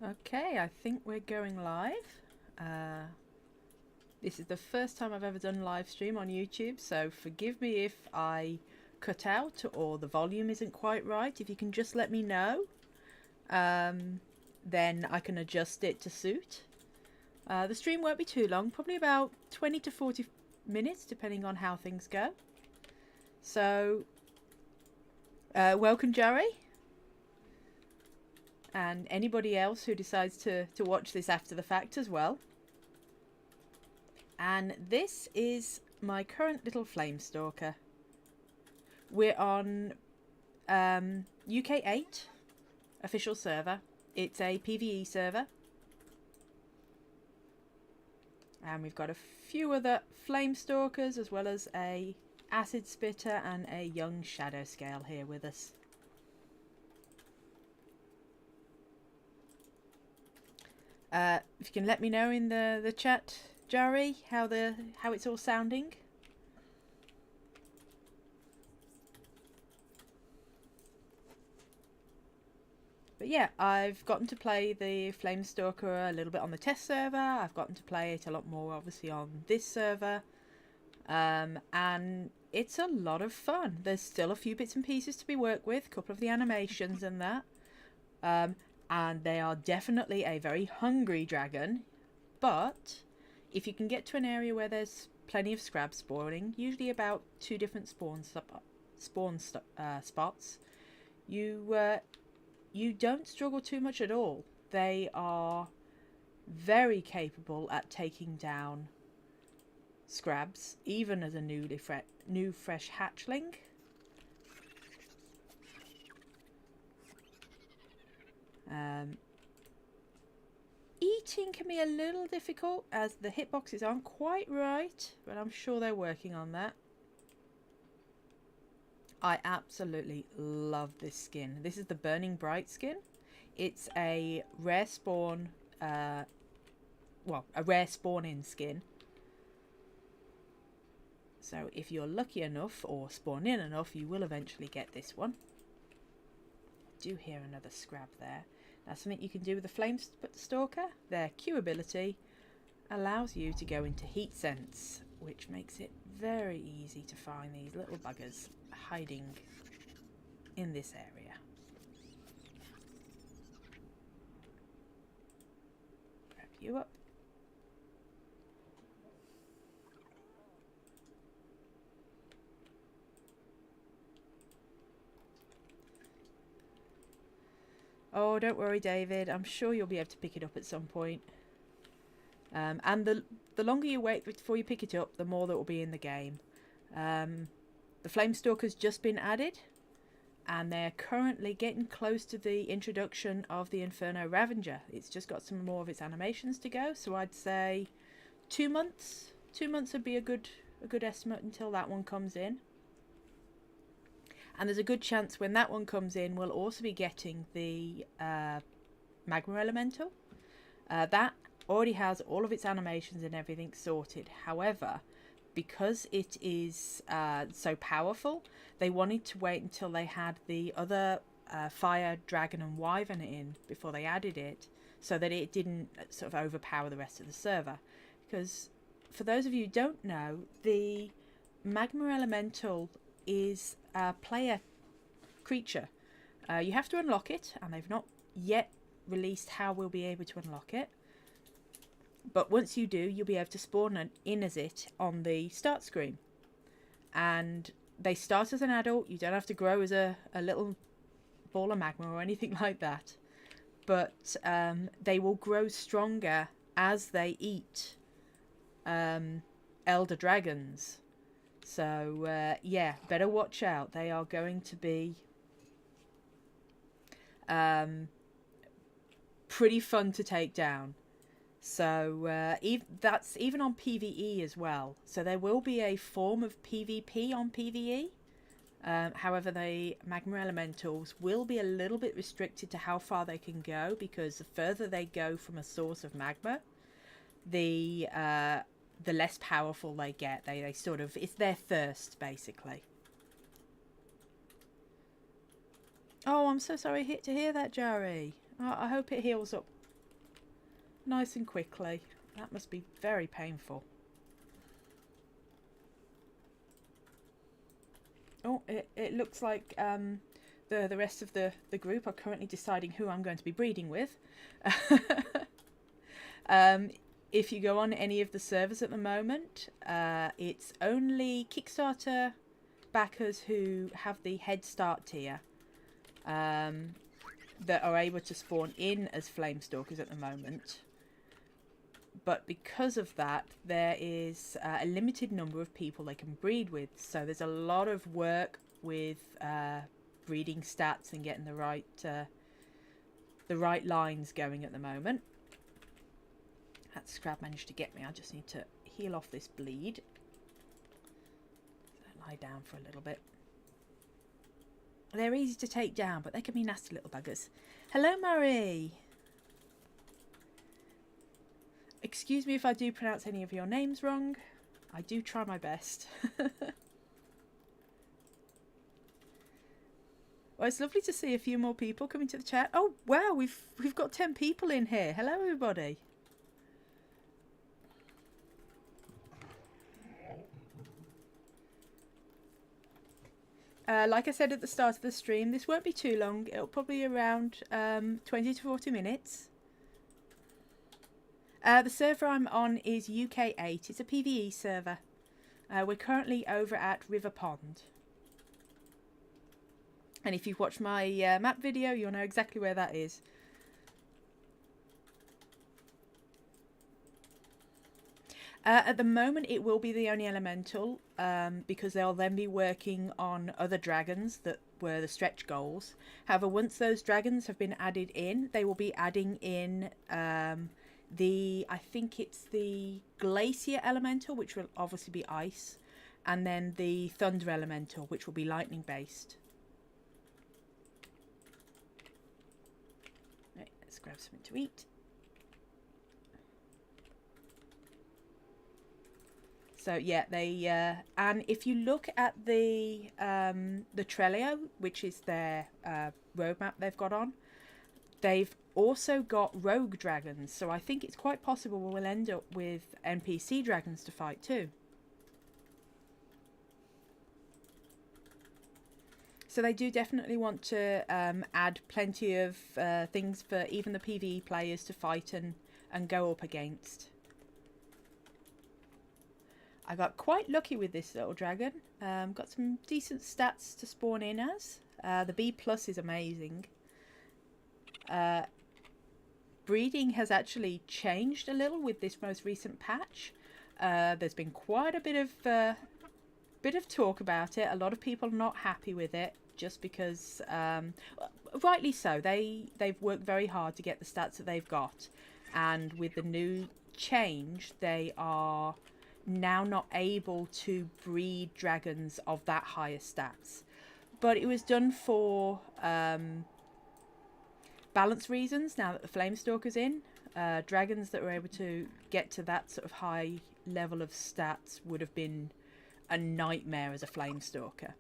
Okay, I think we're going live. This is the first time I've ever done live stream on YouTube, so forgive me if I cut out or the volume isn't quite right. If you can just let me know, then I can adjust it to suit. The stream won't be too long, probably about 20 to 40 minutes, depending on how things go. So, welcome, Jerry. And anybody else who decides to watch this after the fact as well. And this is my current little Flame Stalker. We're on UK 8 official server. It's a PvE server. And we've got a few other Flame Stalkers as well as a Acid Spitter and a young Shadow Scale here with us. If you can let me know in the chat, Jari, how it's all sounding. But yeah, I've gotten to play the Flame Stalker a little bit on the test server. I've gotten to play it a lot more obviously on this server. And it's a lot of fun. There's still a few bits and pieces to be worked with, a couple of the animations and that. And they are definitely a very hungry dragon. But if you can get to an area where there's plenty of scrab spawning, usually about 2 different spots, you don't struggle too much at all. They are very capable at taking down scrabs, even as a new fresh hatchling. Eating can be a little difficult as the hitboxes aren't quite right, but I'm sure they're working on that. I absolutely love this skin. This is the Burning Bright skin. It's a rare spawn, a rare spawn-in skin. So if you're lucky enough or spawn in enough, you will eventually get this one. I do hear another scrab there. Now something you can do with the Flame Stalker, their Q ability allows you to go into heat sense, which makes it very easy to find these little buggers hiding in this area. Grab you up. Oh, don't worry, David. I'm sure you'll be able to pick it up at some point. And the longer you wait before you pick it up, the more that will be in the game. The Flame Stalker's just been added, and they're currently getting close to the introduction of the Inferno Ravager. It's just got some more of its animations to go, so I'd say 2 months. 2 months would be a good estimate until that one comes in. And there's a good chance when that one comes in, we'll also be getting the Magma Elemental. That already has all of its animations and everything sorted. However, because it is so powerful, they wanted to wait until they had the other Fire, Dragon and Wyvern in before they added it, so that it didn't sort of overpower the rest of the server. Because for those of you who don't know, the Magma Elemental is a player creature. You have to unlock it, and they've not yet released how we'll be able to unlock it. But once you do, you'll be able to spawn in as it on the start screen. And they start as an adult. You don't have to grow as a little ball of magma or anything like that. But they will grow stronger as they eat elder dragons. So, yeah, better watch out. They are going to be pretty fun to take down. So, that's even on PvE as well. So there will be a form of PvP on PvE. However, the Magma Elementals will be a little bit restricted to how far they can go, because the further they go from a source of magma, the less powerful they get. They sort of, it's their thirst, basically. Oh, I'm so sorry to hear that, Jari. I hope it heals up nice and quickly. That must be very painful. Oh, it looks like the rest of the group are currently deciding who I'm going to be breeding with. If you go on any of the servers at the moment, it's only Kickstarter backers who have the Head Start tier that are able to spawn in as Flame Stalkers at the moment. But because of that, there is a limited number of people they can breed with. So there's a lot of work with breeding stats and getting the right lines going at the moment. That scrap managed to get me. I just need to heal off this bleed. So lie down for a little bit. They're easy to take down, but they can be nasty little buggers. Hello, Murray. Excuse me if I do pronounce any of your names wrong. I do try my best. Well, it's lovely to see a few more people coming to the chat. Oh wow, we've got 10 people in here. Hello, everybody. Like I said at the start of the stream, this won't be too long. It'll probably be around 20 to 40 minutes. The server I'm on is UK 8. It's a PvE server. We're currently over at River Pond. And if you've watched my map video, you'll know exactly where that is. At the moment, it will be the only elemental, because they'll then be working on other dragons that were the stretch goals. However, once those dragons have been added in, they will be adding in I think it's the Glacier Elemental, which will obviously be ice, and then the Thunder Elemental, which will be lightning based. Right, let's grab something to eat. So yeah, they and if you look at the Trello, which is their roadmap they've got on, they've also got rogue dragons. So I think it's quite possible we'll end up with NPC dragons to fight too. So they do definitely want to add plenty of things for even the PvE players to fight and go up against. I got quite lucky with this little dragon. Got some decent stats to spawn in as. The B+ is amazing. Breeding has actually changed a little with this most recent patch. There's been quite a bit of talk about it. A lot of people are not happy with it, just because, rightly so. They've worked very hard to get the stats that they've got, and with the new change, they are now not able to breed dragons of that higher stats. But it was done for balance reasons. Now that the Flame Stalker's in, dragons that were able to get to that sort of high level of stats would have been a nightmare as a Flame Stalker.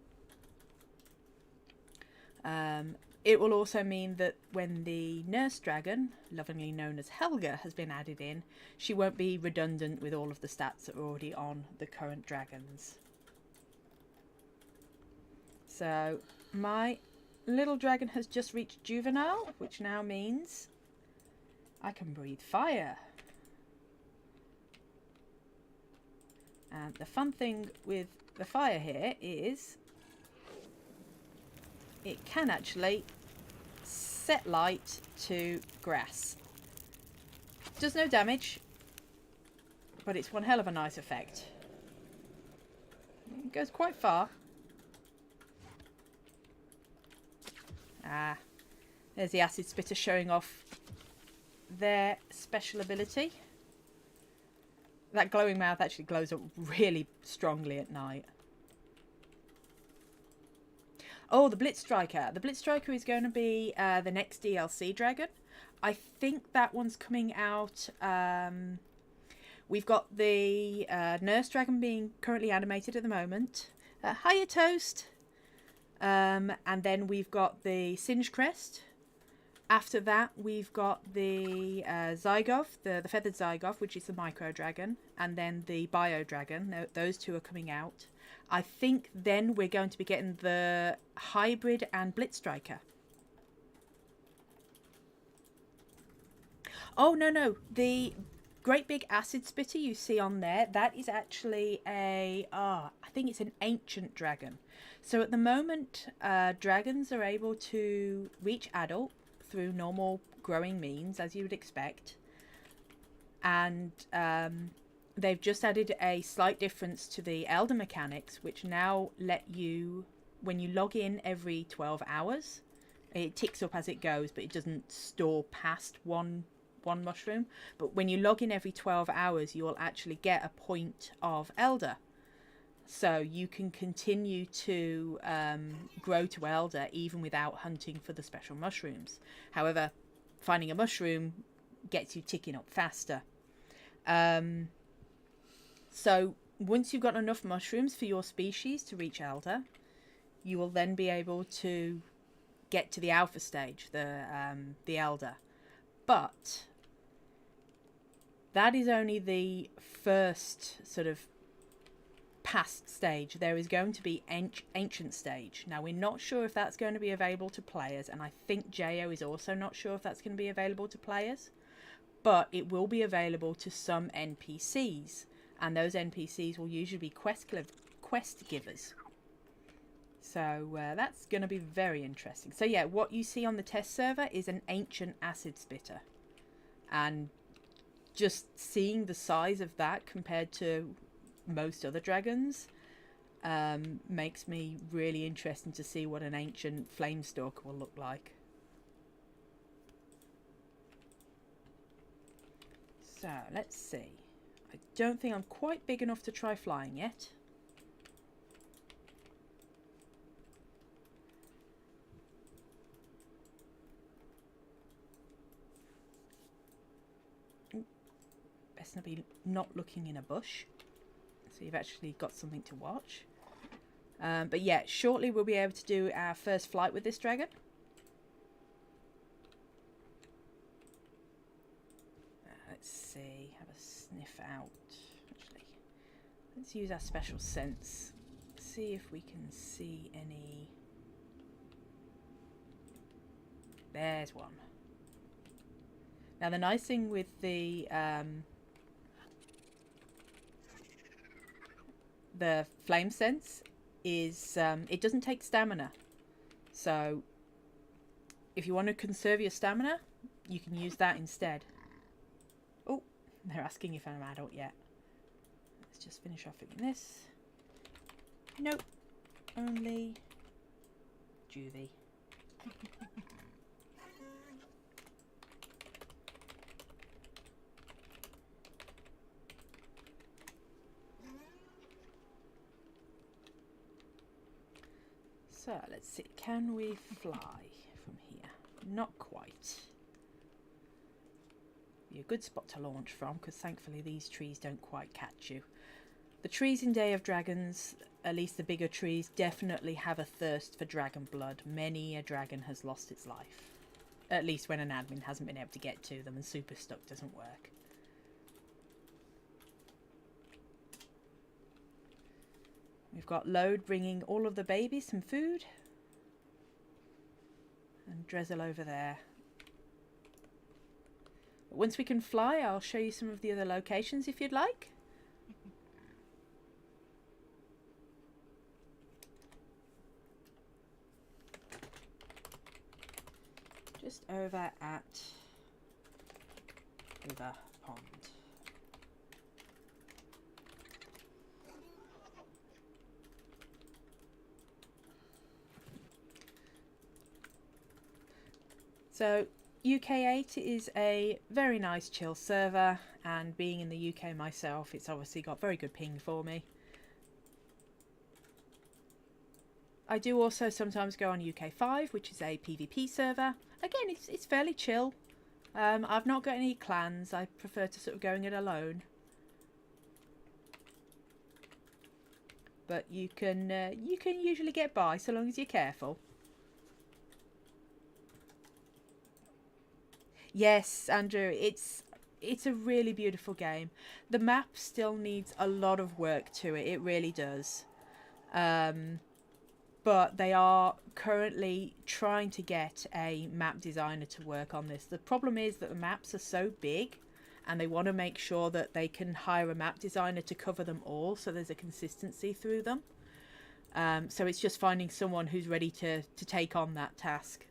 It will also mean that when the nurse dragon, lovingly known as Helga, has been added in, she won't be redundant with all of the stats that are already on the current dragons. So my little dragon has just reached juvenile, which now means I can breathe fire. And the fun thing with the fire here is it can actually set light to grass. Does no damage, but it's one hell of a nice effect. It goes quite far. Ah, there's the acid spitter showing off their special ability. That glowing mouth actually glows up really strongly at night. Oh, the Blitz Striker. The Blitz Striker is going to be the next DLC dragon. I think that one's coming out. We've got the Nurse Dragon being currently animated at the moment. Hiya, Toast. And then we've got the Singe Crest. After that, we've got the Zygov, the feathered Zygov, which is the micro dragon, and then the bio dragon. Those two are coming out. I think then we're going to be getting the hybrid and Blitz Striker. Oh, no. The great big acid spitter you see on there, that is actually I think it's an ancient dragon. So at the moment, dragons are able to reach adult through normal growing means, as you would expect. And they've just added a slight difference to the elder mechanics, which now let you, when you log in every 12 hours, it ticks up as it goes, but it doesn't store past one mushroom. But when you log in every 12 hours, you will actually get a point of elder. So you can continue to grow to elder even without hunting for the special mushrooms. However, finding a mushroom gets you ticking up faster. So once you've got enough mushrooms for your species to reach elder, you will then be able to get to the alpha stage, the elder. But that is only the first sort of past stage. There is going to be ancient stage. Now, we're not sure if that's going to be available to players, and I think Jo is also not sure if that's going to be available to players, but it will be available to some NPCs, and those NPCs will usually be quest givers. So that's going to be very interesting. So yeah, what you see on the test server is an ancient acid spitter, and just seeing the size of that compared to most other dragons makes me really interested to see what an ancient Flame Stalker will look like. So let's see. I don't think I'm quite big enough to try flying yet. Best not be not looking in a bush. So you've actually got something to watch. But yeah, shortly we'll be able to do our first flight with this dragon. Let's see, have a sniff out. Actually, let's use our special sense. See if we can see any. There's one. Now the nice thing with the flame sense is it doesn't take stamina. So if you want to conserve your stamina, you can use that instead. Oh, they're asking if I'm an adult yet. Let's just finish off with this. Nope, only juvie. So let's see, can we fly from here? Not quite. Be a good spot to launch from, because thankfully these trees don't quite catch you. The trees in Day of Dragons, at least the bigger trees, definitely have a thirst for dragon blood. Many a dragon has lost its life. At least when an admin hasn't been able to get to them and super stuck doesn't work. We've got Load bringing all of the babies some food. And Drizzle over there. But once we can fly, I'll show you some of the other locations if you'd like. Just over at River Pond. So UK8 is a very nice chill server, and being in the UK myself, it's obviously got very good ping for me. I do also sometimes go on UK5, which is a PvP server. Again, it's fairly chill. I've not got any clans. I prefer to sort of going it alone. But you can usually get by so long as you're careful. Yes, Andrew, it's a really beautiful game. The map still needs a lot of work to it. It really does. Um, but they are currently trying to get a map designer to work on this. The problem is that the maps are so big and they want to make sure that they can hire a map designer to cover them all so there's a consistency through them. So it's just finding someone who's ready to take on that task.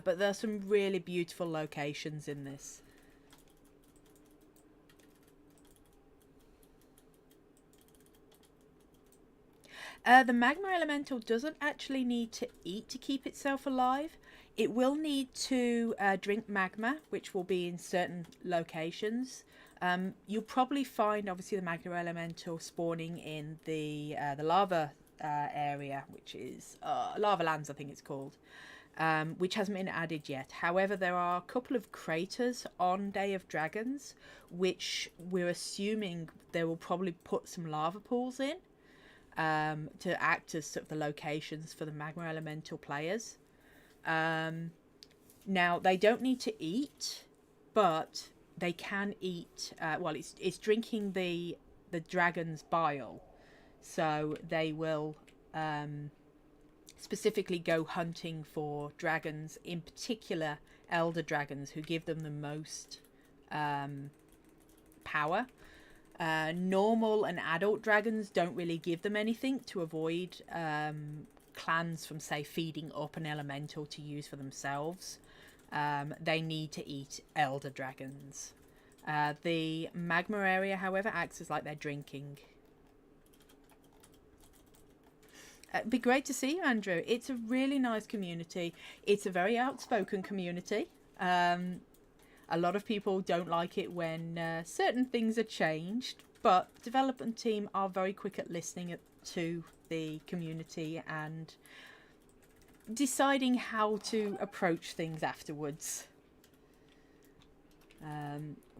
But there's some really beautiful locations in this. The magma elemental doesn't actually need to eat to keep itself alive. It will need to drink magma, which will be in certain locations. You'll probably find, obviously, the magma elemental spawning in the lava area, which is Lava Lands, I think it's called, which hasn't been added yet. However, there are a couple of craters on Day of Dragons, which we're assuming they will probably put some lava pools in. To act as sort of the locations for the magma elemental players. Now they don't need to eat, but they can eat. Well, it's drinking the dragon's bile, so they will specifically go hunting for dragons, in particular elder dragons, who give them the most power. Normal and adult dragons don't really give them anything to avoid clans from, say, feeding up an elemental to use for themselves. They need to eat elder dragons. The magma area, however, acts as like they're drinking. It'd be great to see you, Andrew. It's a really nice community. It's a very outspoken community. A lot of people don't like it when certain things are changed, but the development team are very quick at listening to the community and deciding how to approach things afterwards.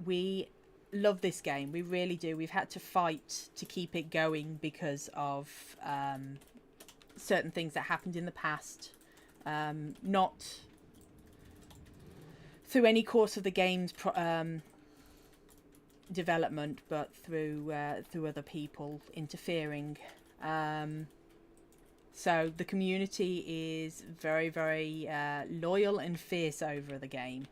We love this game. We really do. We've had to fight to keep it going because of certain things that happened in the past. Not through any course of the game's development, but through other people interfering. So the community is very, very loyal and fierce over the game.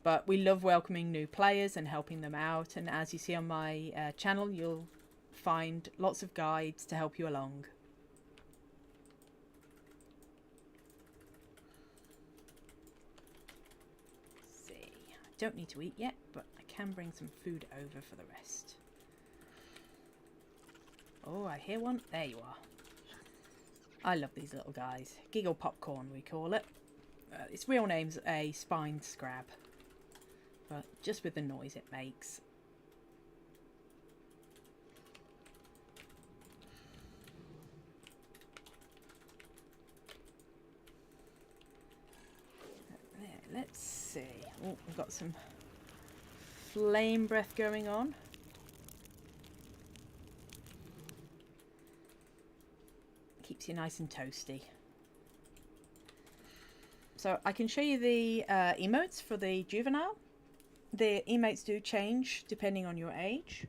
But we love welcoming new players and helping them out. And as you see on my channel, you'll find lots of guides to help you along. Don't need to eat yet, but I can bring some food over for the rest. Oh, I hear one. There you are. I love these little guys. Giggle popcorn, we call it. Its real name's a spined scrab, but just with the noise it makes. There, let's see. Oh, we've got some flame breath going on. Keeps you nice and toasty. So I can show you the emotes for the juvenile. The emotes do change depending on your age.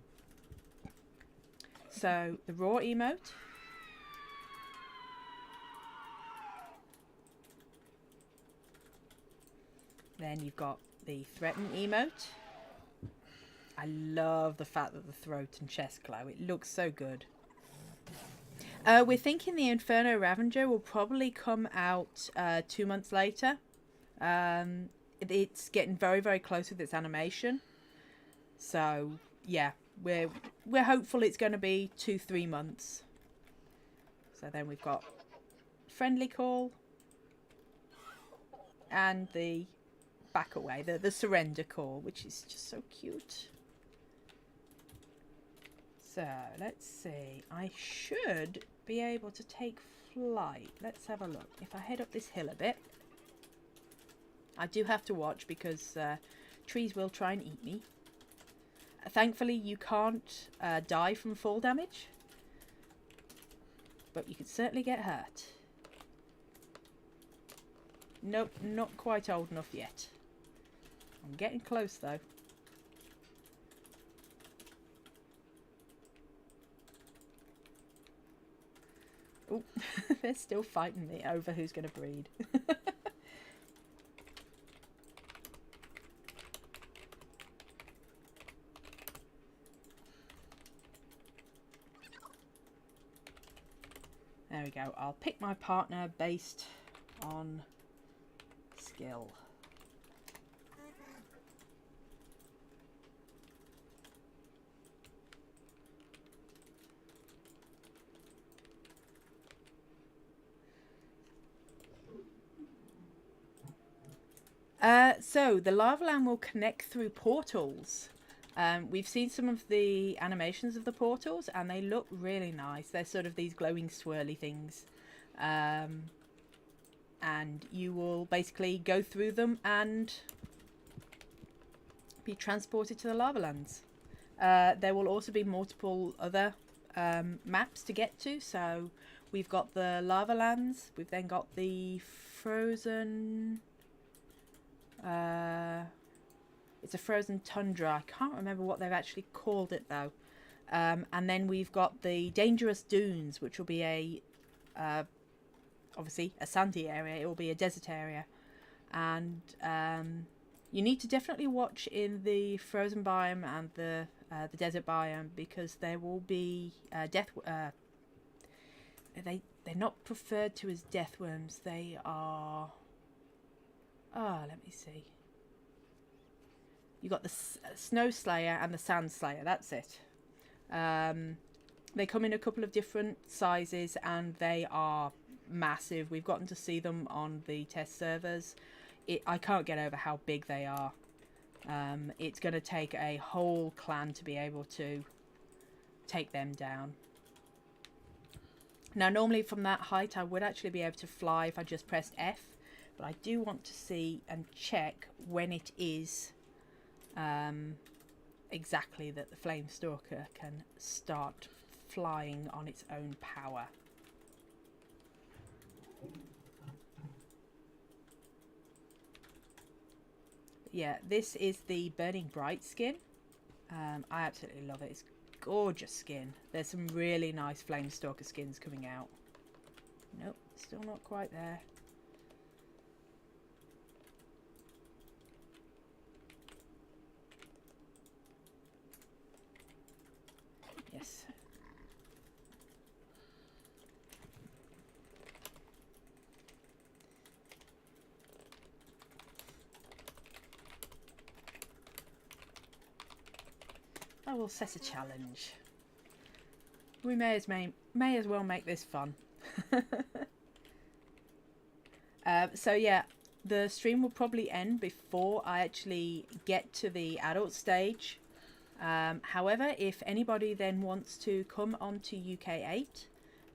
So the raw emote. Then you've got the threaten emote. I love the fact that the throat and chest glow. It looks so good. We're thinking the Inferno Ravager will probably come out 2 months later. It's getting very, very close with its animation. So yeah, we're hopeful it's going to be 2-3 months. So then we've got friendly call and the back away, the surrender call, which is just so cute. So let's see, I should be able to take flight. Let's have a look. If I head up this hill a bit, I do have to watch because trees will try and eat me. Thankfully you can't die from fall damage, but you can certainly get hurt. Nope, not quite old enough yet. I'm getting close though. Oh, they're still fighting me over who's going to breed. There we go. I'll pick my partner based on skill. So the lava land will connect through portals. We've seen some of the animations of the portals and they look really nice. They're sort of these glowing swirly things. And you will basically go through them and be transported to the lava lands. There will also be multiple other maps to get to. So we've got the lava lands. We've then got the frozen... it's a frozen tundra. I can't remember what they've actually called it though. And then we've got the dangerous dunes, which will be a obviously a sandy area. It will be a desert area, and you need to definitely watch in the frozen biome and the desert biome, because there will be they're not referred to as death worms. They are... let me see. You got the Snow Slayer and the Sand Slayer. That's it. They come in a couple of different sizes and they are massive. We've gotten to see them on the test servers. I can't get over how big they are. It's going to take a whole clan to be able to take them down. Now, normally from that height, I would actually be able to fly if I just pressed F. But I do want to see and check when it is exactly that the Flame Stalker can start flying on its own power. Yeah, this is the Burning Bright skin. I absolutely love it. It's gorgeous skin. There's some really nice Flame Stalker skins coming out. Nope, still not quite there. Yes. I will set a challenge. We may as well make this fun. So yeah, the stream will probably end before I actually get to the adult stage. However, if anybody then wants to come onto UK8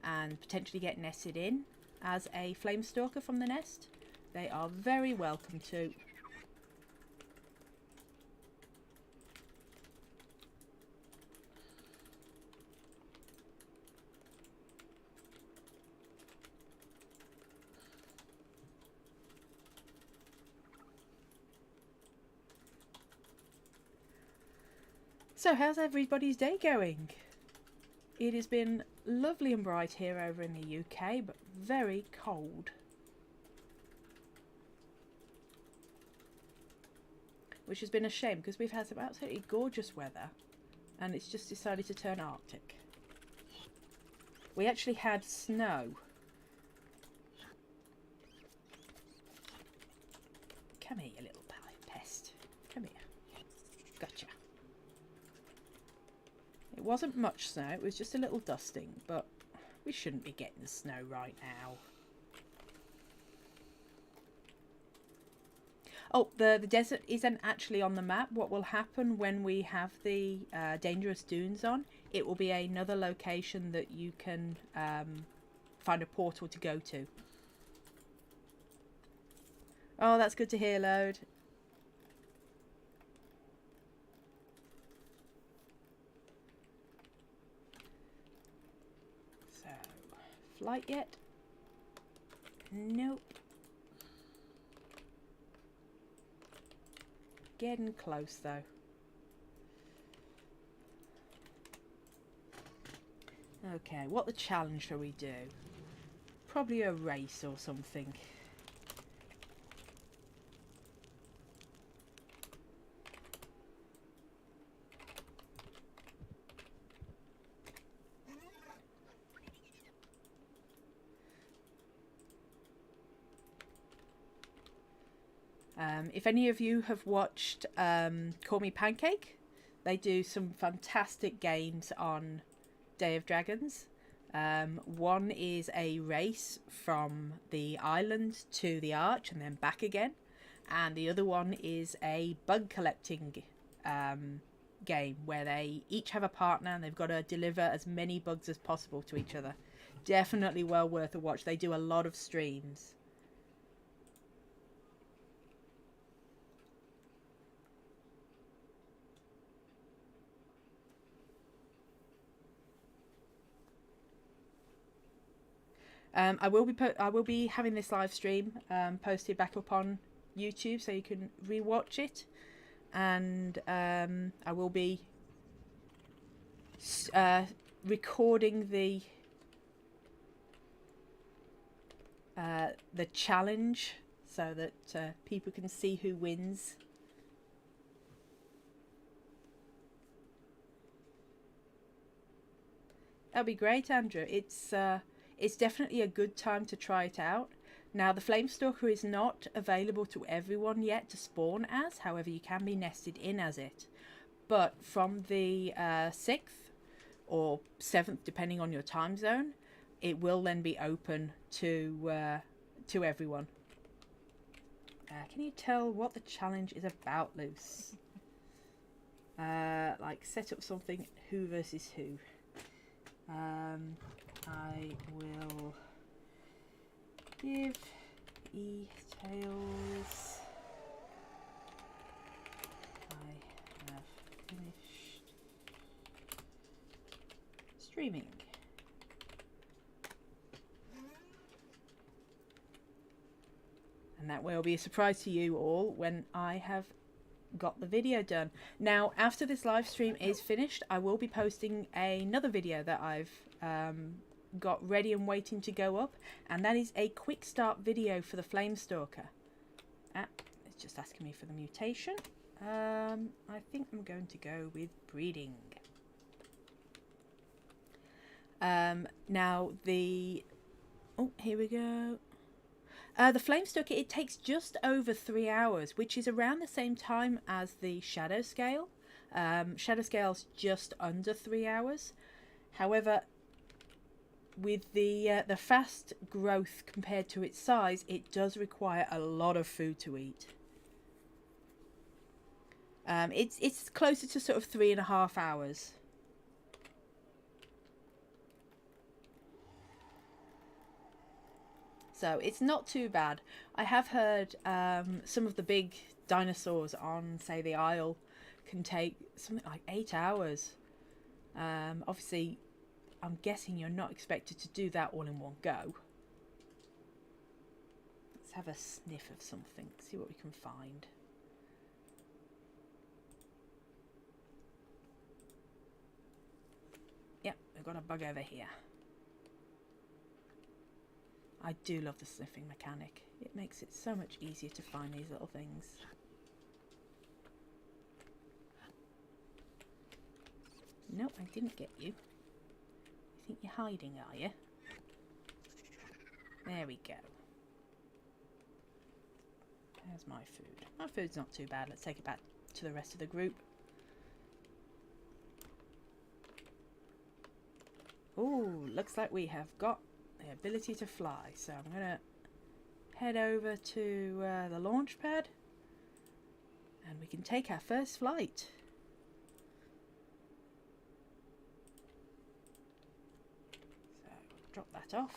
and potentially get nested in as a Flame Stalker from the nest, they are very welcome to. So how's everybody's day going? It has been lovely and bright here over in the UK, but very cold. Which has been a shame because we've had some absolutely gorgeous weather and it's just decided to turn Arctic. We actually had snow. Come here, you little pest. Come here. Gotcha. It wasn't much snow, it was just a little dusting, but we shouldn't be getting the snow right now. Oh, the desert isn't actually on the map. What will happen when we have the dangerous dunes on, it will be another location that you can find a portal to go to. Oh, that's good to hear, Load. So, flight yet? Nope. getting close though. Okay, what the challenge shall we do? Probably a race or something. If any of you have watched Call Me Pancake, they do some fantastic games on Day of Dragons. One is a race from the island to the arch and then back again. And the other one is a bug collecting game where they each have a partner and they've got to deliver as many bugs as possible to each other. Definitely well worth a watch. They do a lot of streams. I will be having this live stream posted back up on YouTube, so you can rewatch it, and I will be recording the challenge so that people can see who wins. That'll be great, Andrew. It's definitely a good time to try it out. Now, the Flame Stalker is not available to everyone yet to spawn as. However, you can be nested in as it. But from the 6th or 7th, depending on your time zone, it will then be open to everyone. Can you tell what the challenge is about, Luce? Like, set up something, who versus who. I will give e-tails. I have finished streaming. And that will be a surprise to you all when I have got the video done. Now, after this live stream is finished, I will be posting another video that I've got ready and waiting to go up, and that is a quick start video for the Flame Stalker. It's just asking me for the mutation. I think I'm going to go with breeding. Now here we go. The Flame Stalker, it takes just over 3 hours, which is around the same time as the Shadow Scale. Shadow Scale's just under 3 hours. However, with the fast growth compared to its size, it does require a lot of food to eat. It's closer to sort of 3.5 hours. So it's not too bad. I have heard some of the big dinosaurs on, say, the Isle can take something like 8 hours. Obviously, I'm guessing you're not expected to do that all in one go. Let's have a sniff of something, see what we can find. Yep, we've got a bug over here. I do love the sniffing mechanic. It makes it so much easier to find these little things. No, I didn't get you. You think you're hiding, are you? There we go. There's my food. My food's not too bad. Let's take it back to the rest of the group. Oh, looks like we have got the ability to fly. So I'm going to head over to the launch pad and we can take our first flight. So drop that off.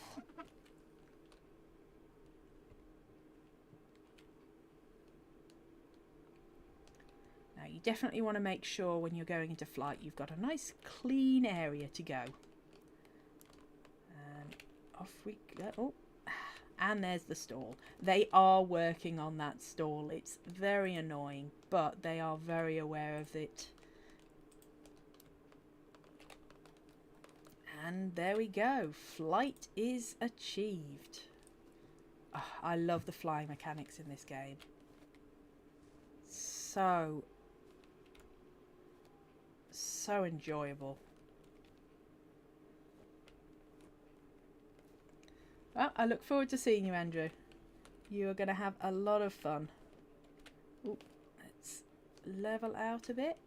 Now you definitely want to make sure when you're going into flight you've got a nice clean area to go. Off we go. Oh, And there's the stall. They are working on that stall. It's very annoying, but they are very aware of it. And there we go. Flight is achieved. Oh, I love the flying mechanics in this game. So enjoyable. Well, I look forward to seeing you, Andrew. You are going to have a lot of fun. Ooh, let's level out a bit.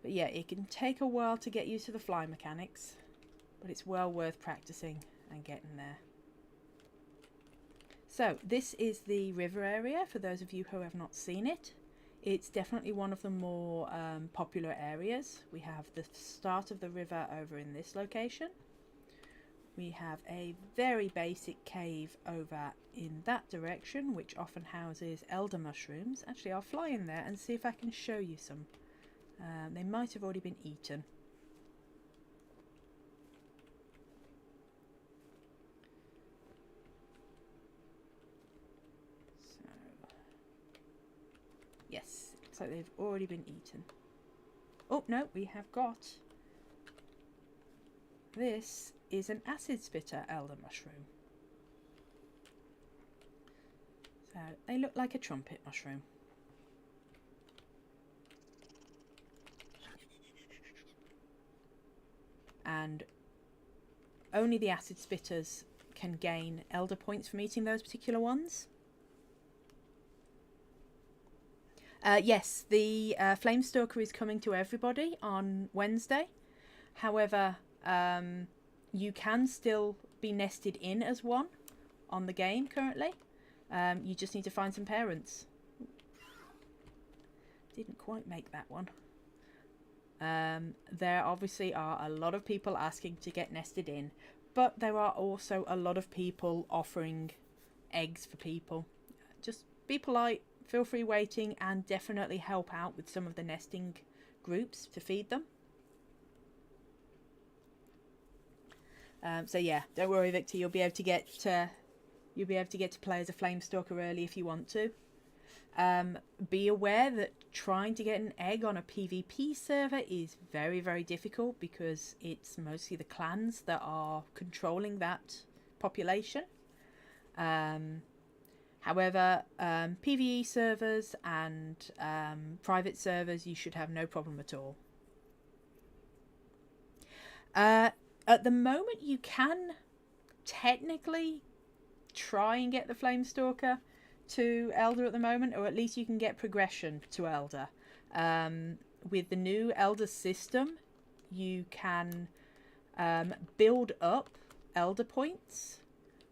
But yeah, it can take a while to get used to the fly mechanics, but it's well worth practicing and getting there. So this is the river area for those of you who have not seen it. It's definitely one of the more popular areas. We have the start of the river over in this location. We have a very basic cave over in that direction, which often houses elder mushrooms. Actually, I'll fly in there and see if I can show you some. They might have already been eaten. So, yes, looks like they've already been eaten. Oh, no, we have got... This is an acid spitter elder mushroom. So, they look like a trumpet mushroom. And only the acid spitters can gain elder points from eating those particular ones. Yes, the Flame Stalker is coming to everybody on Wednesday. However, you can still be nested in as one on the game currently. You just need to find some parents. Didn't quite make that one. There obviously are a lot of people asking to get nested in, but there are also a lot of people offering eggs for people. Just be polite, feel free waiting, and definitely help out with some of the nesting groups to feed them. So yeah, don't worry, Victor. You'll be able to get to play as a Flame Stalker early if you want to. Be aware that trying to get an egg on a PvP server is very, very difficult because it's mostly the clans that are controlling that population. However, PvE servers and private servers, you should have no problem at all. At the moment, you can technically try and get the Flame Stalker to Elder at the moment, or at least you can get progression to Elder. With the new Elder system, you can build up Elder points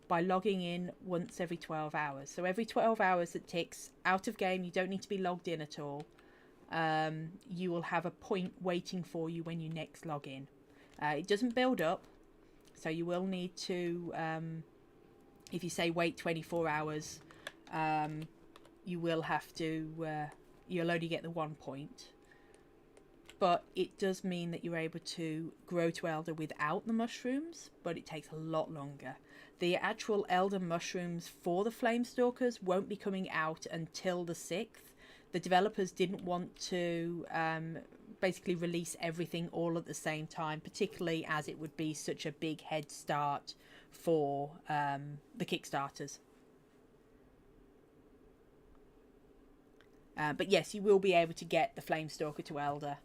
by logging in once every 12 hours. So every 12 hours that ticks out of game, you don't need to be logged in at all. You will have a point waiting for you when you next log in. It doesn't build up, so you will need to, if you say wait 24 hours, you will have to, you'll only get the 1 point. But it does mean that you're able to grow to Elder without the mushrooms, but it takes a lot longer. The actual Elder mushrooms for the Flame Stalkers won't be coming out until the 6th. The developers didn't want to basically release everything all at the same time, particularly as it would be such a big head start for the Kickstarters. But yes, you will be able to get the Flame Stalker to Elder,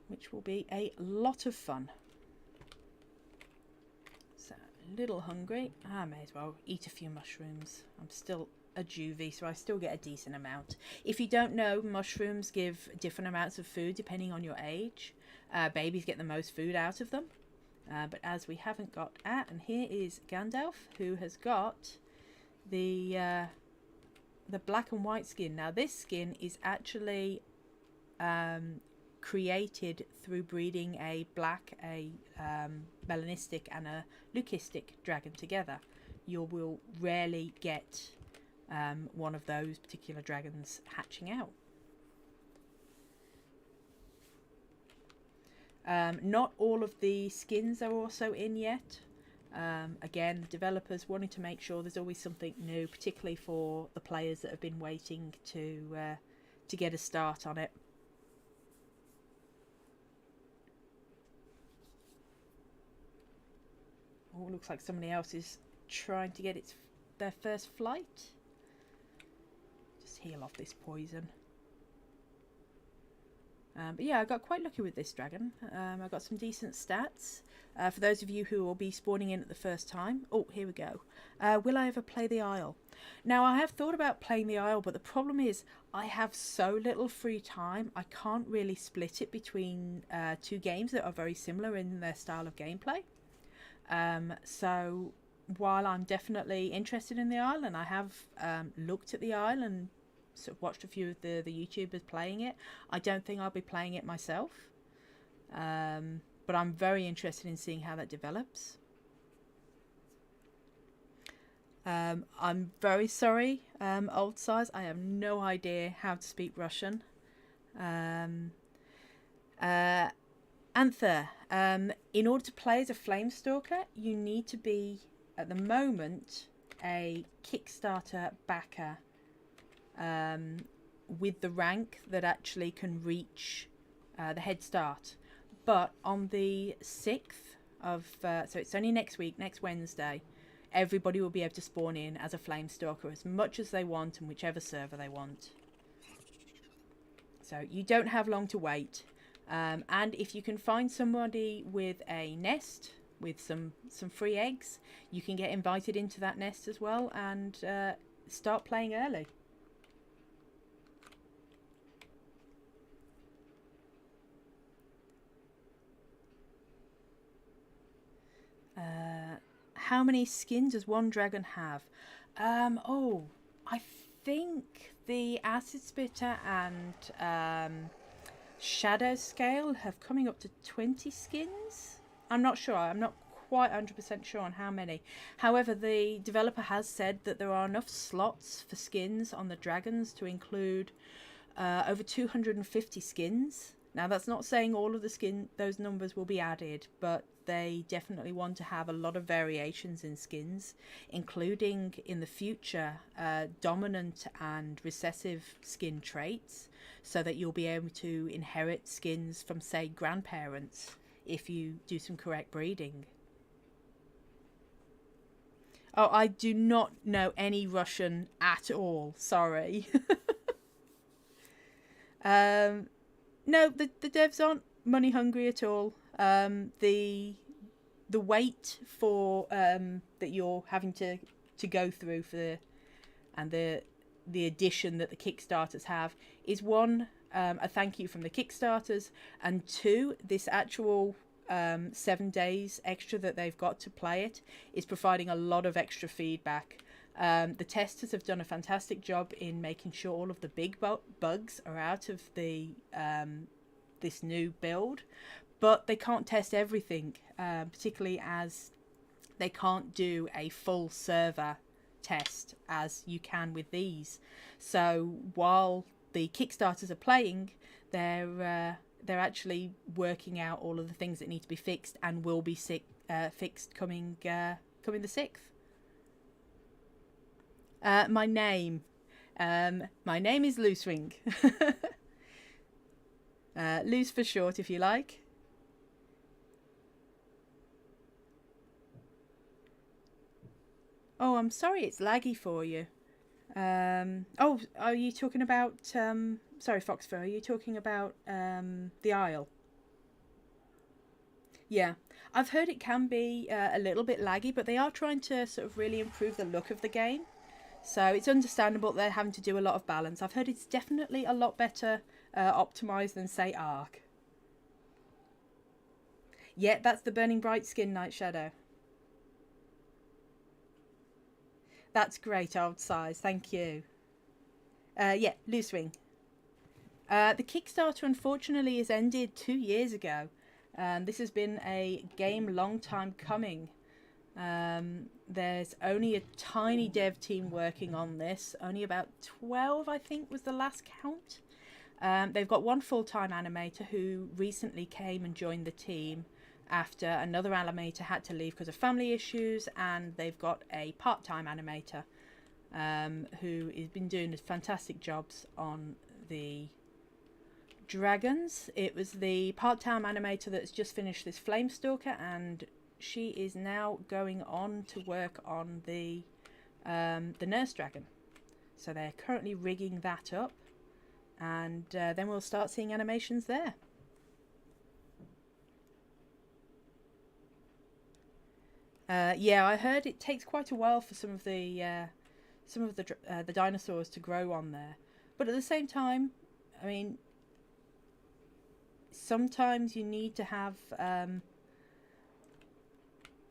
which will be a lot of fun. So, a little hungry. I may as well eat a few mushrooms. I'm still a juvie, so I still get a decent amount. If you don't know, mushrooms give different amounts of food depending on your age. Babies get the most food out of them. But as we haven't got... and here is Gandalf, who has got the black and white skin. Now, this skin is actually created through breeding a black, a melanistic, and a leucistic dragon together. You will rarely get one of those particular dragons hatching out. Not all of the skins are also in yet. Again, the developers wanting to make sure there's always something new, particularly for the players that have been waiting to get a start on it. Oh, looks like somebody else is trying to get their first flight. Just heal off this poison. But yeah, I got quite lucky with this dragon. I got some decent stats. For those of you who will be spawning in at the first time. Oh, here we go. Will I ever play the Isle? Now, I have thought about playing the Isle, but the problem is I have so little free time. I can't really split it between two games that are very similar in their style of gameplay. So while I'm definitely interested in the Isle, and I have looked at the Isle and sort of watched a few of the YouTubers playing it, I don't think I'll be playing it myself. But I'm very interested in seeing how that develops. I'm very sorry, old size. I have no idea how to speak Russian. Anther, in order to play as a Flame Stalker, you need to be, at the moment, a Kickstarter backer. With the rank that actually can reach the head start. But on the 6th of, so it's only next week, next Wednesday, everybody will be able to spawn in as a Flame Stalker as much as they want and whichever server they want. So you don't have long to wait. And if you can find somebody with a nest with some free eggs, you can get invited into that nest as well and start playing early. How many skins does one dragon have? Oh, I think the Acid Spitter and Shadow Scale have coming up to 20 skins. I'm not sure. I'm not quite 100% sure on how many. However, the developer has said that there are enough slots for skins on the dragons to include over 250 skins. Now, that's not saying all of those numbers will be added, but they definitely want to have a lot of variations in skins, including in the future dominant and recessive skin traits, so that you'll be able to inherit skins from, say, grandparents if you do some correct breeding. Oh, I do not know any Russian at all. Sorry. No, the devs aren't money hungry at all. The wait for that you're having to go through for the addition that the Kickstarters have is one, a thank you from the Kickstarters, and two, this actual 7 days extra that they've got to play it is providing a lot of extra feedback. The testers have done a fantastic job in making sure all of the big bugs are out of the this new build, but they can't test everything, particularly as they can't do a full server test as you can with these. So while the Kickstarters are playing, they're actually working out all of the things that need to be fixed and will be fixed coming the 6th. My name is Loosewing. Loose for short, if you like. Oh, I'm sorry it's laggy for you. Oh, are you talking about... sorry, Foxfur, are you talking about the Isle? Yeah, I've heard it can be a little bit laggy, but they are trying to sort of really improve the look of the game. So it's understandable they're having to do a lot of balance. I've heard it's definitely a lot better optimized than, say, Ark. Yeah, that's the Burning Bright skin, Night Shadow. That's great, old size. Thank you. Yeah, Loosewing. The Kickstarter, unfortunately, has ended 2 years ago. This has been a game long time coming. There's only a tiny dev team working on this. Only about 12, I think, was the last count. They've got one full-time animator who recently came and joined the team. after another animator had to leave because of family issues, and they've got a part-time animator who has been doing fantastic jobs on the dragons. It was the part-time animator that's just finished this Flame Stalker, and she is now going on to work on the nurse dragon. So they're currently rigging that up, and then we'll start seeing animations there. Yeah, I heard it takes quite a while for some of the dinosaurs to grow on there, but at the same time, I mean, sometimes you need to have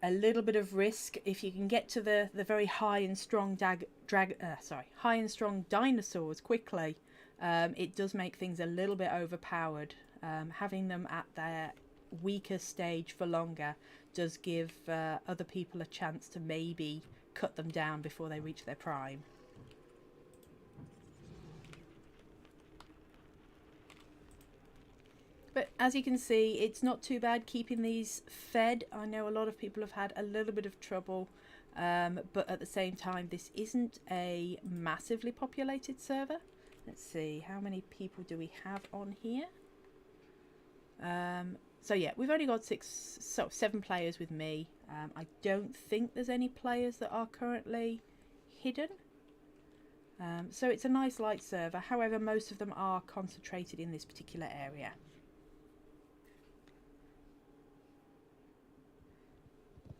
a little bit of risk. If you can get to the very high and strong high and strong dinosaurs quickly, it does make things a little bit overpowered. Having them at their weaker stage for longer does give other people a chance to maybe cut them down before they reach their prime. But as you can see, it's not too bad keeping these fed. I know a lot of people have had a little bit of trouble, but at the same time, this isn't a massively populated server. Let's see, how many people do we have on here? So yeah, we've only got 7 players with me. I don't think there's any players that are currently hidden. So it's a nice light server. However, most of them are concentrated in this particular area.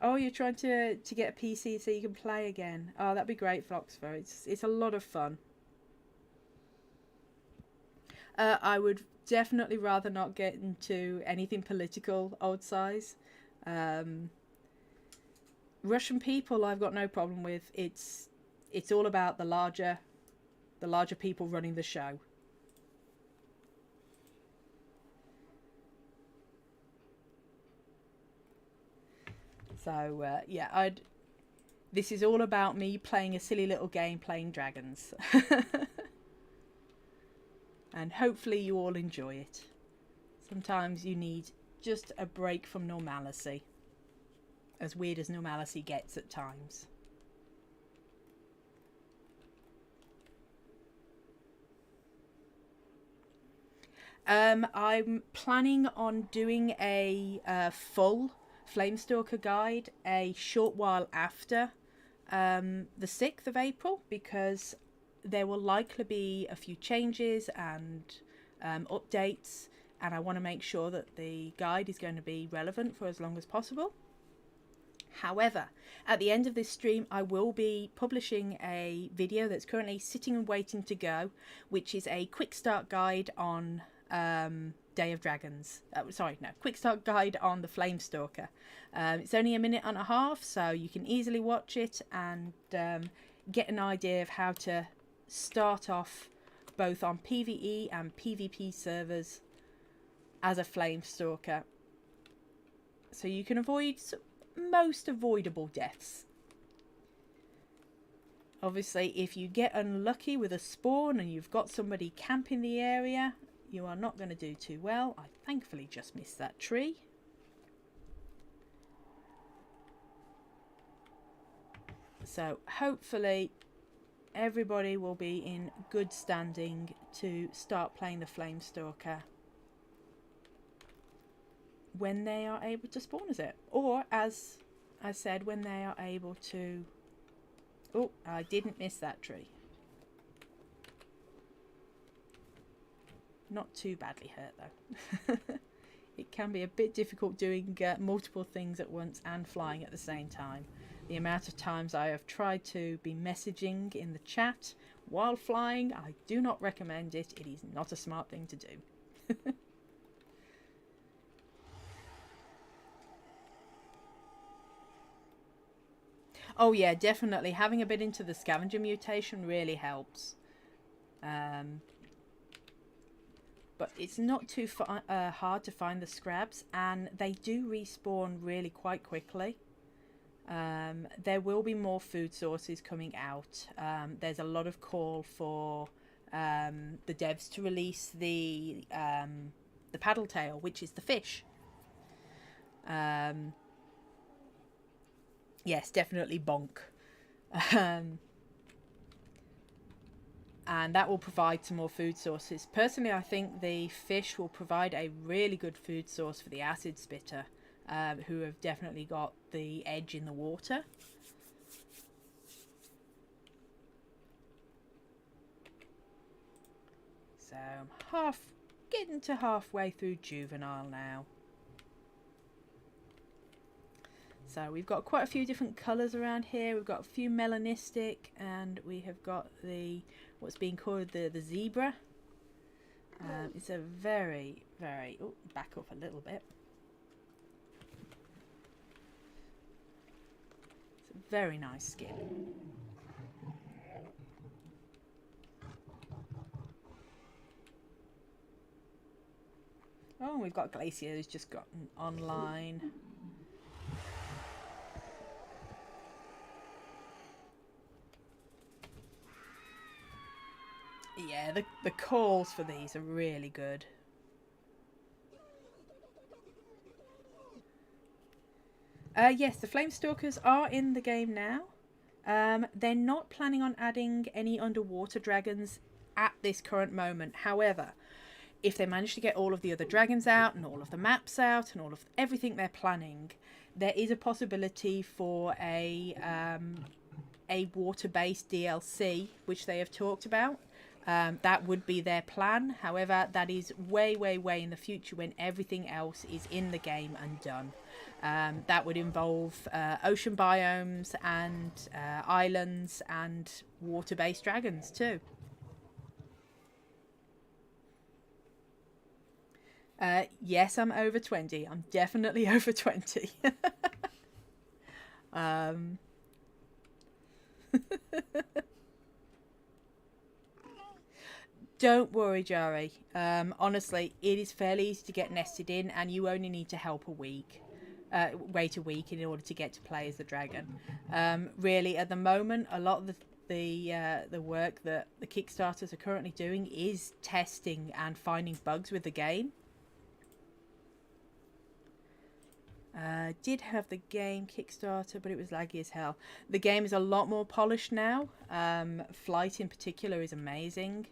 Oh, you're trying to get a PC so you can play again. Oh, that'd be great, Floxfer. It's a lot of fun. I would definitely rather not get into anything political, old size. Russian people, I've got no problem with. It's all about the larger people running the show. So yeah, this is all about me playing a silly little game, playing dragons. And hopefully you all enjoy it. Sometimes you need just a break from normalcy, as weird as normalcy gets at times. I'm planning on doing a full Flame Stalker guide a short while after the 6th of April, because there will likely be a few changes and updates, and I want to make sure that the guide is going to be relevant for as long as possible. However, at the end of this stream, I will be publishing a video that's currently sitting and waiting to go, which is a quick start guide on Day of Dragons. Quick start guide on the Flame Stalker. It's only a minute and a half, so you can easily watch it and get an idea of how to start off both on PvE and PvP servers as a Flame Stalker, so you can avoid most avoidable deaths. Obviously, if you get unlucky with a spawn and you've got somebody camping the area, you are not going to do too well. I thankfully just missed that tree. So hopefully everybody will be in good standing to start playing the Flame Stalker when they are able to spawn as it, or as I said, when they are able to... Oh, I didn't miss that tree. Not too badly hurt though. It can be a bit difficult doing multiple things at once and flying at the same time. The amount of times I have tried to be messaging in the chat while flying, I do not recommend it. It is not a smart thing to do. Oh yeah, definitely. Having a bit into the scavenger mutation really helps. But it's not too hard to find the scrabs, and they do respawn really quite quickly. There will be more food sources coming out. There's a lot of call for the devs to release the paddle tail, which is the fish. Yes, definitely bonk. Um, and that will provide some more food sources. Personally, I think the fish will provide a really good food source for the acid spitter, who have definitely got the edge in the water. So I'm getting to halfway through juvenile now. So we've got quite a few different colours around here. We've got a few melanistic, and we have got what's being called the zebra. It's a very, very... Oh, back up a little bit. It's a very nice skin. Oh, we've got Glacier who's just gotten online. Yeah, the calls for these are really good. Yes, the Flame Stalkers are in the game now. They're not planning on adding any underwater dragons at this current moment. However, if they manage to get all of the other dragons out and all of the maps out and all of everything they're planning, there is a possibility for a water-based DLC, which they have talked about. That would be their plan. However, that is way, way, way in the future when everything else is in the game and done. That would involve ocean biomes and islands and water-based dragons too. Yes, I'm over 20. I'm definitely over 20. Don't worry, Jari. Honestly, it is fairly easy to get nested in, and you only need to help wait a week in order to get to play as the dragon. Really, at the moment, a lot of the work that the Kickstarters are currently doing is testing and finding bugs with the game. Did have the game Kickstarter, but it was laggy as hell. The game is a lot more polished now. Flight in particular is amazing.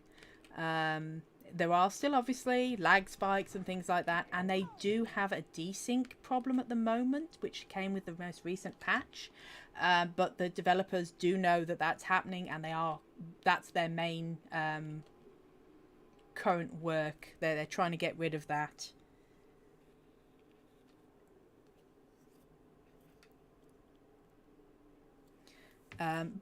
There are still obviously lag spikes and things like that, and they do have a desync problem at the moment, which came with the most recent patch. But the developers do know that that's happening, and that's their main current work. They're trying to get rid of that.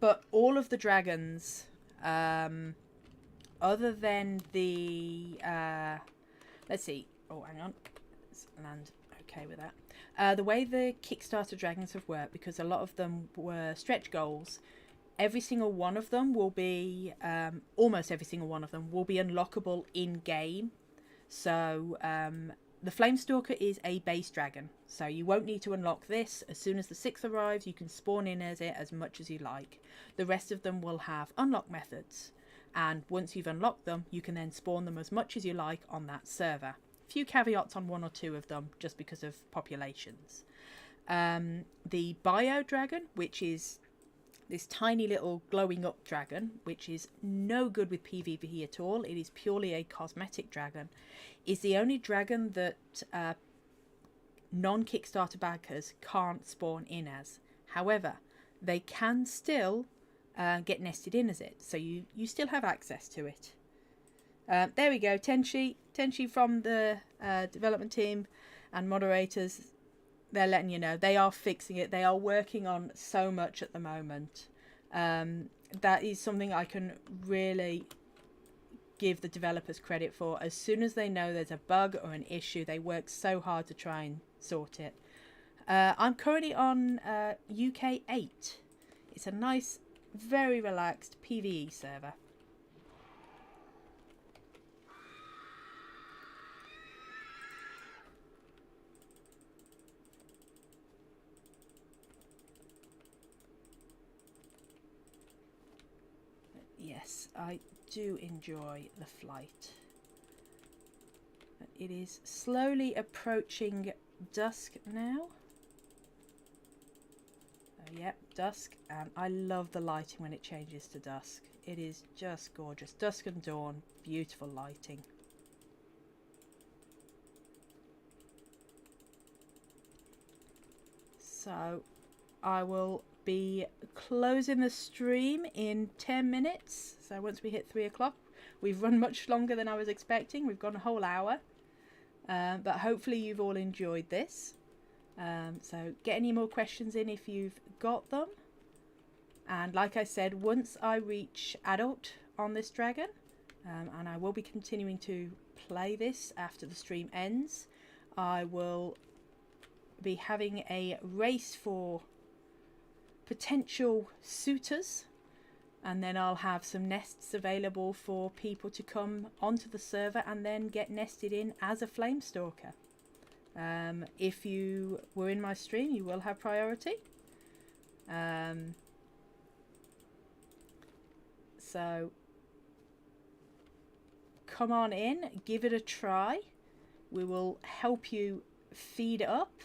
But all of the dragons, other than the let's see, oh hang on, let's land okay with that. The way the Kickstarter dragons have worked, because a lot of them were stretch goals, every single one of them will be almost every single one of them will be unlockable in game. So the Flame Stalker is a base dragon, so you won't need to unlock this. As soon as the 6th arrives, you can spawn in as it as much as you like. The rest of them will have unlock methods, and once you've unlocked them, you can then spawn them as much as you like on that server. Few caveats on one or two of them, just because of populations. The Bio Dragon, which is this tiny little glowing up dragon, which is no good with PvP at all. It is purely a cosmetic dragon. Is the only dragon that non-Kickstarter backers can't spawn in as. However, they can still get nested in as it, so you still have access to it. There we go, Tenchi from the development team and moderators. They're letting you know they are fixing it. They are working on so much at the moment. That is something I can really give the developers credit for. As soon as they know there's a bug or an issue, they work so hard to try and sort it. I'm currently on UK 8. It's a nice, very relaxed PvE server. Yes, I do enjoy the flight. It is slowly approaching dusk now. Yep, dusk, and I love the lighting when it changes to dusk. It is just gorgeous. Dusk and dawn, beautiful lighting. So I will be closing the stream in 10 minutes. So once we hit 3 o'clock, we've run much longer than I was expecting. We've gone a whole hour. But hopefully you've all enjoyed this. So get any more questions in if you've got them. And like I said, once I reach adult on this dragon, and I will be continuing to play this after the stream ends, I will be having a race for potential suitors, and then I'll have some nests available for people to come onto the server and then get nested in as a Flame Stalker. If you were in my stream, you will have priority. So come on in, give it a try. We will help you feed up,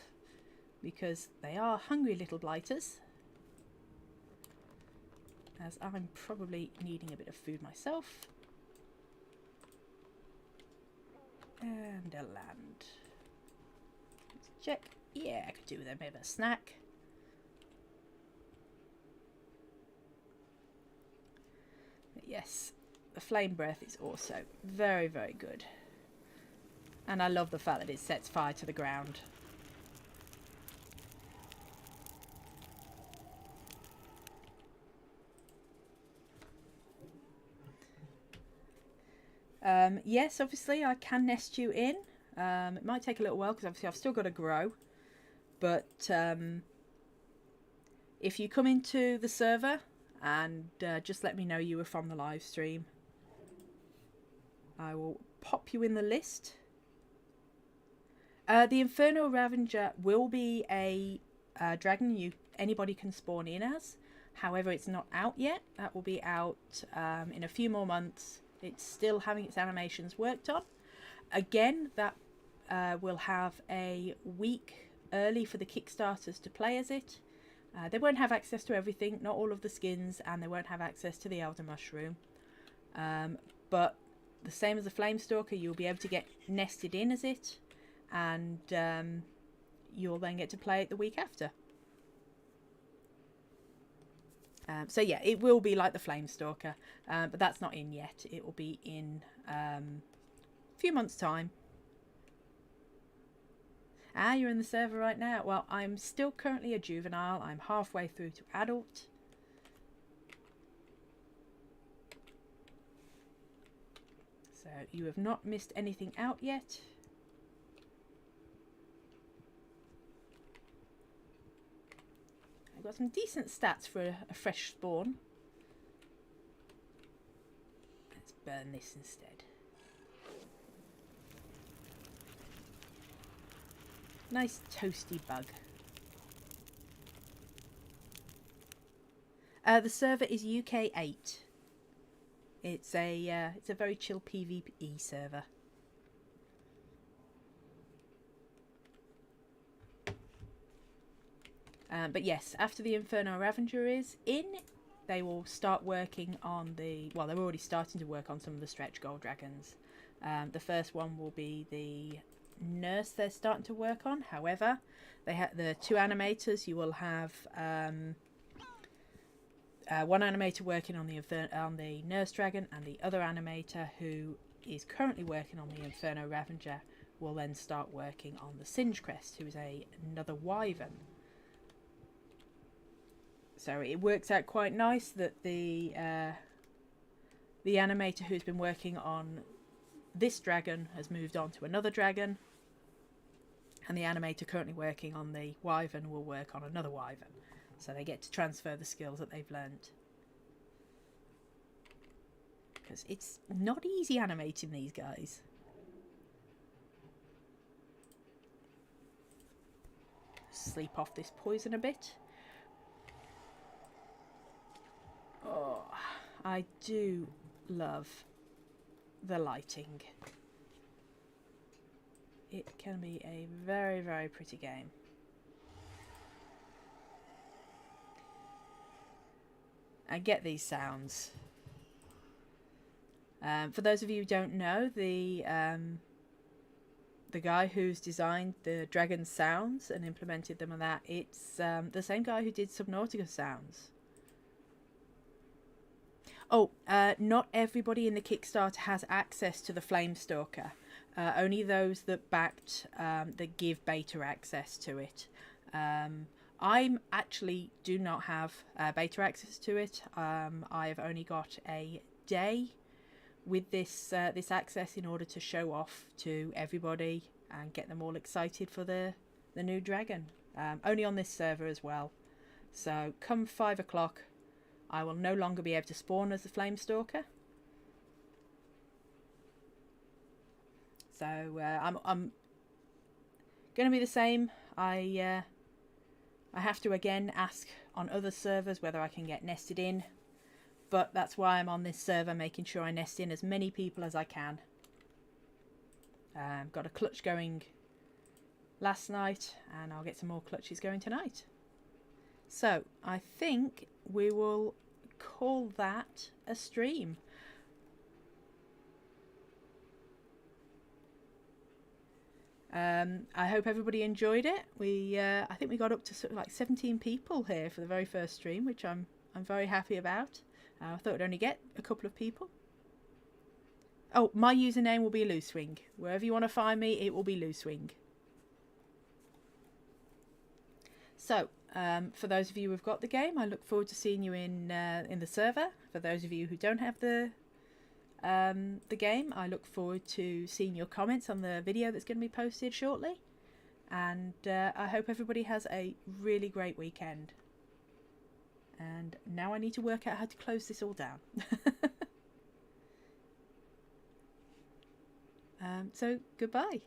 because they are hungry little blighters, as I'm probably needing a bit of food myself. And a land. Let's check. Yeah, I could do with a bit of a snack. But yes, the flame breath is also very, very good. And I love the fact that it sets fire to the ground. Yes, obviously I can nest you in. It might take a little while because obviously I've still got to grow. But if you come into the server and just let me know you were from the live stream, I will pop you in the list. The Inferno Ravager will be a dragon anybody can spawn in as. However, it's not out yet. That will be out in a few more months. It's still having its animations worked on. Again, that will have a week early for the Kickstarters to play as it. They won't have access to everything, not all of the skins, and they won't have access to the Elder Mushroom. But the same as the Flame Stalker, you'll be able to get nested in as it, and you'll then get to play it the week after. So yeah, it will be like the Flame Stalker, but that's not in yet. It will be in a few months' time. Ah, you're in the server right now. Well, I'm still currently a juvenile. I'm halfway through to adult. So you have not missed anything out yet. I've got some decent stats for a fresh spawn. Let's burn this instead. Nice toasty bug. The server is UK 8. It's a very chill PvE server. But yes, after the Inferno Ravager is in, they will start working on the... Well, they're already starting to work on some of the stretch gold dragons. The first one will be the nurse they're starting to work on. However, they have the two animators. You will have one animator working on the nurse dragon, and the other animator, who is currently working on the Inferno Ravager, will then start working on the Singe Crest, who is another wyvern. So it works out quite nice that the animator who's been working on this dragon has moved on to another dragon, and the animator currently working on the wyvern will work on another wyvern. So they get to transfer the skills that they've learnt. Because it's not easy animating these guys. Sleep off this poison a bit. Oh, I do love the lighting. it can be a very, very pretty game. And get these sounds. For those of you who don't know, the guy who's designed the dragon sounds and implemented them on that, it's the same guy who did Subnautica sounds. Oh, not everybody in the Kickstarter has access to the Flame Stalker. Only those that backed that give beta access to it. I actually do not have beta access to it. I've only got a day with this access in order to show off to everybody and get them all excited for the new dragon. Only on this server as well. So come 5 o'clock, I will no longer be able to spawn as the Flame Stalker. So I'm going to be the same. I have to again ask on other servers whether I can get nested in. But that's why I'm on this server, making sure I nest in as many people as I can. Got a clutch going last night, and I'll get some more clutches going tonight. So I think we will call that a stream. I hope everybody enjoyed it. I think we got up to sort of like 17 people here for the very first stream, which I'm very happy about. I thought I'd only get a couple of people. Oh, my username will be Loosewing. Wherever you want to find me, it will be Loosewing. So, for those of you who've got the game, I look forward to seeing you in the server. For those of you who don't have the game, I look forward to seeing your comments on the video that's going to be posted shortly. And I hope everybody has a really great weekend. And now I need to work out how to close this all down. So, goodbye.